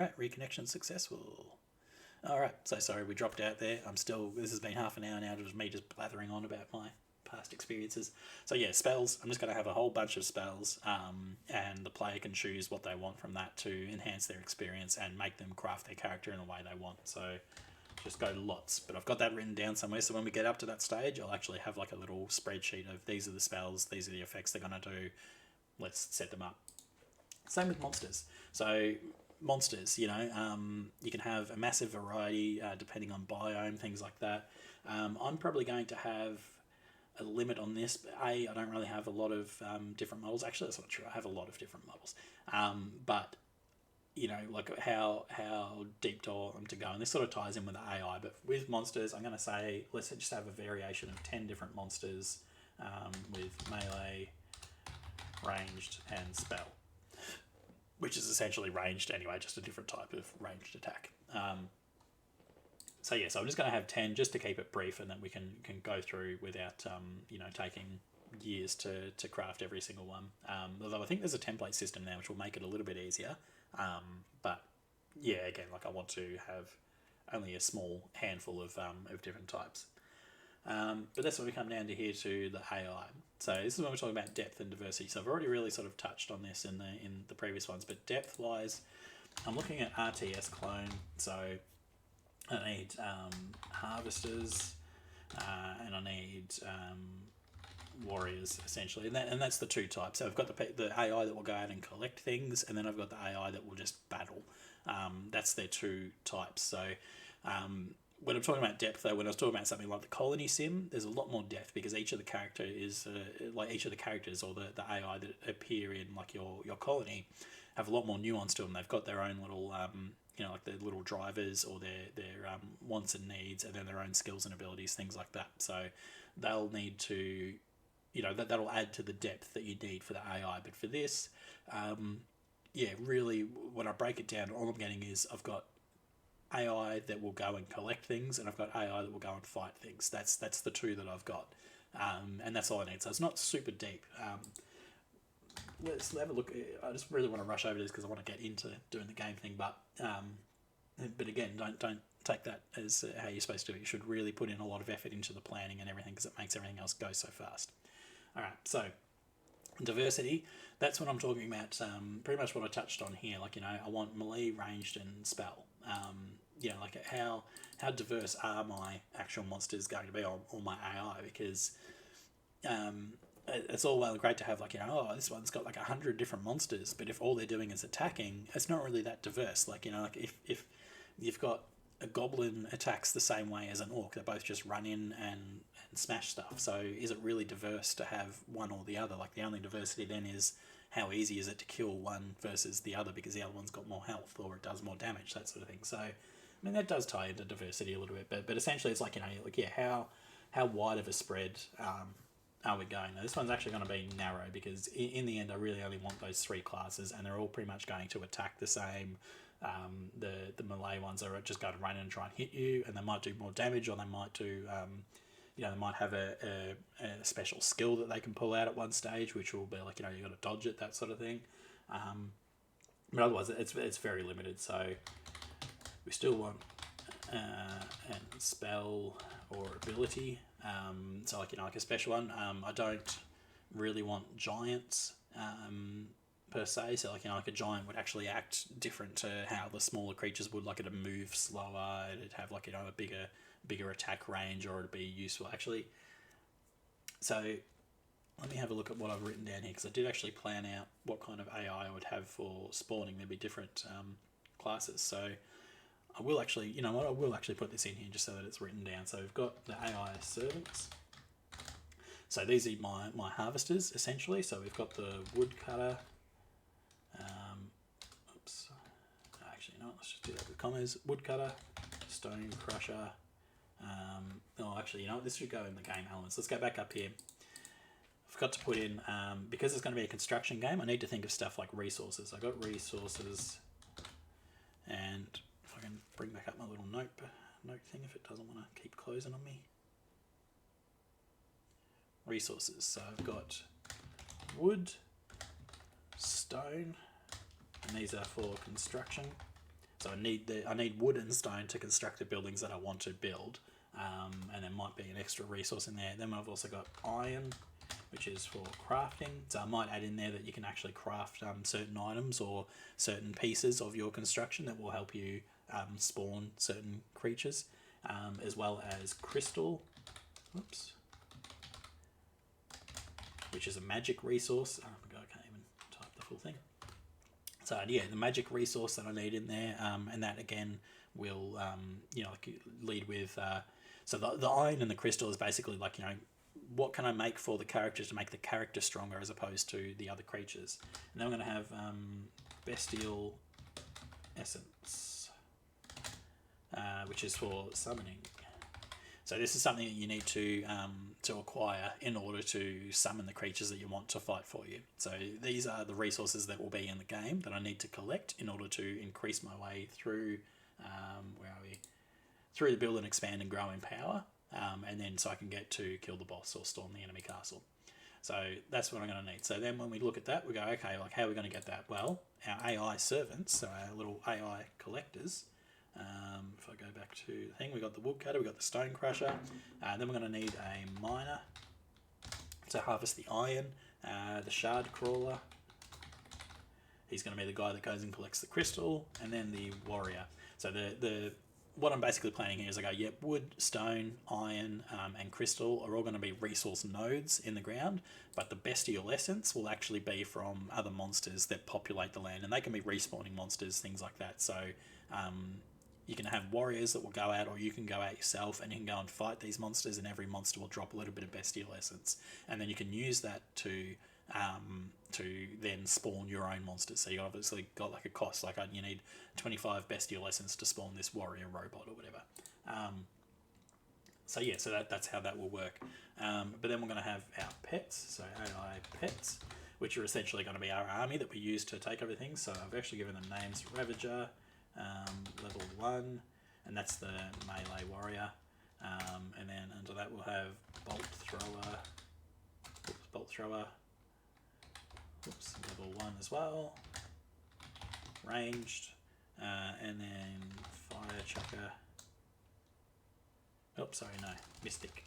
Alright, reconnection successful. Alright, so sorry we dropped out there. This has been half an hour now, just me just blathering on about my past experiences. So yeah, spells. I'm just going to have a whole bunch of spells, and the player can choose what they want from that to enhance their experience and make them craft their character in the way they want. So just go lots, but I've got that written down somewhere, so when we get up to that stage I'll actually have like a little spreadsheet of these are the spells, these are the effects they're going to do, let's set them up. Same with monsters. So monsters, you can have a massive variety depending on biome, things like that. I'm probably going to have a limit on this, but I don't really have a lot of different models. Actually, that's not true. I have a lot of different models, but like how deep do I want them to go? And this sort of ties in with the AI. But with monsters, I'm going to say let's just have a variation of 10 different monsters with melee, ranged, and spell, which is essentially ranged anyway, just a different type of ranged attack. So I'm just going to have 10 just to keep it brief, and then we can go through without taking years to craft every single one. Although I think there's a template system now which will make it a little bit easier. But yeah, again, like I want to have only a small handful of different types. But that's when we come down to here to the AI. So this is when we're talking about depth and diversity. So I've already really sort of touched on this in the previous ones, but depth wise, I'm looking at RTS clone. So I need harvesters, and I need warriors essentially, and that's the two types. So I've got the AI that will go out and collect things, and then I've got the AI that will just battle. That's their two types. So when I'm talking about depth, though, when I was talking about something like the colony sim, there's a lot more depth because each of the characters or the AI that appear in like your colony have a lot more nuance to them. They've got their own little like their little drivers or their wants and needs, and then their own skills and abilities, things like that. So they'll need to, that'll add to the depth that you need for the AI. But for this, really, when I break it down, all I'm getting is I've got AI that will go and collect things, and I've got AI that will go and fight things. That's the two that I've got, and that's all I need. So it's not super deep. Let's have a look. I just really want to rush over this because I want to get into doing the game thing. But again, don't take that as how you're supposed to do it. You should really put in a lot of effort into the planning and everything because it makes everything else go so fast. All right, so diversity. That's what I'm talking about. Pretty much what I touched on here. Like I want melee, ranged, and spell. Like how diverse are my actual monsters going to be, or my AI? Because it's all well and great to have this one's got like 100 different monsters, but if all they're doing is attacking, it's not really that diverse. Like if you've got a goblin attacks the same way as an orc, they both just run in and smash stuff. So is it really diverse to have one or the other? Like the only diversity then is how easy is it to kill one versus the other because the other one's got more health or it does more damage, that sort of thing. So I mean that does tie into diversity a little bit, but essentially it's how wide of a spread are we going? Now, this one's actually going to be narrow because in the end I really only want those three classes, and they're all pretty much going to attack the same. The melee ones are just going to run in and try and hit you, and they might do more damage, or they might do they might have a special skill that they can pull out at one stage, which will be like you got to dodge it, that sort of thing. But otherwise it's very limited. So we still want and spell or ability. So like a special one. I don't really want giants per se. So like a giant would actually act different to how the smaller creatures would. Like it'd move slower. It'd have like a bigger attack range, or it'd be useful actually. So let me have a look at what I've written down here because I did actually plan out what kind of AI I would have for spawning. There'd be different classes. So I will actually, I will actually put this in here just so that it's written down. So we've got the AI servants. So these are my harvesters, essentially. So we've got the woodcutter. Actually, no, let's just do that with commas. Woodcutter, stone crusher. This should go in the game elements. Let's go back up here. I forgot to put in, because it's going to be a construction game, I need to think of stuff like resources. I got resources, and if I can bring back up my little note thing if it doesn't want to keep closing on me. Resources. So I've got wood, stone, and these are for construction. So I need wood and stone to construct the buildings that I want to build, and there might be an extra resource in there. Then I've also got iron, which is for crafting. So I might add in there that you can actually craft certain items or certain pieces of your construction that will help you spawn certain creatures, as well as crystal. Oops. Which is a magic resource. Oh my god, I can't even type the full thing. So yeah, the magic resource that I need in there, and that again will lead with. So the iron and the crystal is basically like, what can I make for the characters to make the character stronger as opposed to the other creatures. And then I'm going to have bestial essence, which is for summoning. So this is something that you need to acquire in order to summon the creatures that you want to fight for you. So these are the resources that will be in the game that I need to collect in order to increase my way through, through the build and expand and grow in power, and then so I can get to kill the boss or storm the enemy castle. So that's what I'm going to need. So then when we look at that, we go, okay, like how are we going to get that? Well, our AI servants, so our little AI collectors. If I go back to the thing, we got the woodcutter, we got the stone crusher, then we're going to need a miner to harvest the iron, the shard crawler, he's going to be the guy that goes and collects the crystal, and then the warrior. So the what I'm basically planning here is I go, yep, wood, stone, iron, and crystal are all going to be resource nodes in the ground, but the bestial essence will actually be from other monsters that populate the land, and they can be respawning monsters, things like that. So you can have warriors that will go out, or you can go out yourself and you can go and fight these monsters, and every monster will drop a little bit of bestial essence, and then you can use that to then spawn your own monsters. So you obviously got like a cost, like you need 25 bestial essence to spawn this warrior robot or whatever. So yeah, so that's how that will work. But then we're going to have our pets, so AI pets, which are essentially going to be our army that we use to take everything. So I've actually given them names: Ravager, level 1, and that's the melee warrior. And then under that we'll have bolt thrower, level 1 as well, ranged, and then fire chucker. Mystic.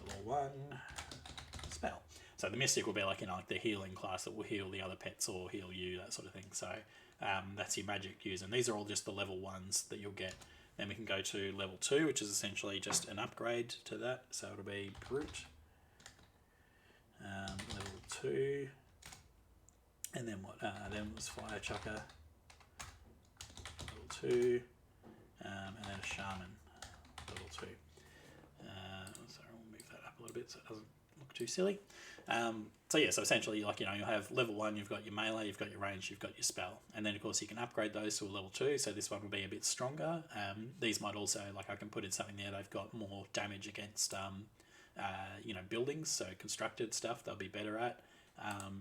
Level 1, spell. So the Mystic will be like, like the healing class that will heal the other pets or heal you, that sort of thing. So that's your magic use. And these are all just the level 1s that you'll get. Then we can go to level 2, which is essentially just an upgrade to that. So it'll be Brute, level 2. And then what? Then was Fire Chucker, level 2. And then a Shaman, level 2. So I'll move that up a little bit so it doesn't look too silly. So yeah, so essentially, like, you'll have level 1, you've got your melee, you've got your range, you've got your spell, and then of course you can upgrade those to a level 2. So this one will be a bit stronger. These might also, like, I can put in something there. They've got more damage against, buildings, so constructed stuff they'll be better at.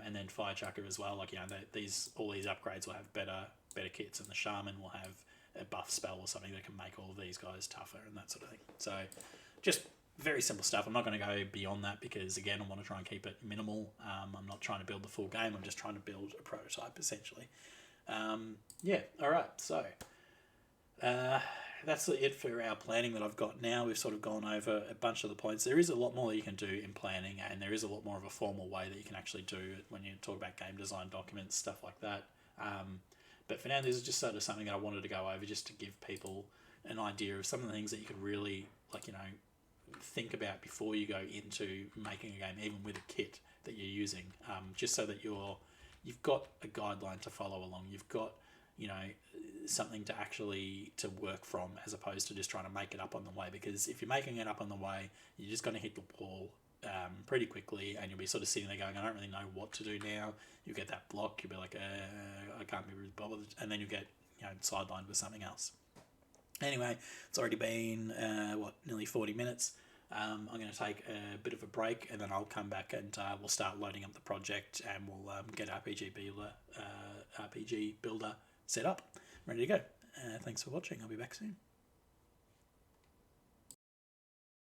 And then Fire Chucker as well. Like, all these upgrades will have better kits, and the Shaman will have a buff spell or something that can make all of these guys tougher and that sort of thing. So just very simple stuff. I'm not going to go beyond that because, again, I want to try and keep it minimal. I'm not trying to build the full game. I'm just trying to build a prototype, essentially. Yeah, all right. So that's it for our planning that I've got now. We've sort of gone over a bunch of the points. There is a lot more that you can do in planning, and there is a lot more of a formal way that you can actually do it when you talk about game design documents, stuff like that. But for now, this is just sort of something that I wanted to go over just to give people an idea of some of the things that you could really, think about before you go into making a game, even with a kit that you're using, just so that you've got a guideline to follow along. You've got, something to work from, as opposed to just trying to make it up on the way. Because if you're making it up on the way, you're just going to hit the wall pretty quickly, and you'll be sort of sitting there going, I don't really know what to do now. You'll get that block, you'll be like, I can't be really bothered, and then you get sidelined with something else. Anyway, it's already been nearly 40 minutes. I'm going to take a bit of a break, and then I'll come back and we'll start loading up the project, and we'll get RPG Builder set up, ready to go. Thanks for watching. I'll be back soon.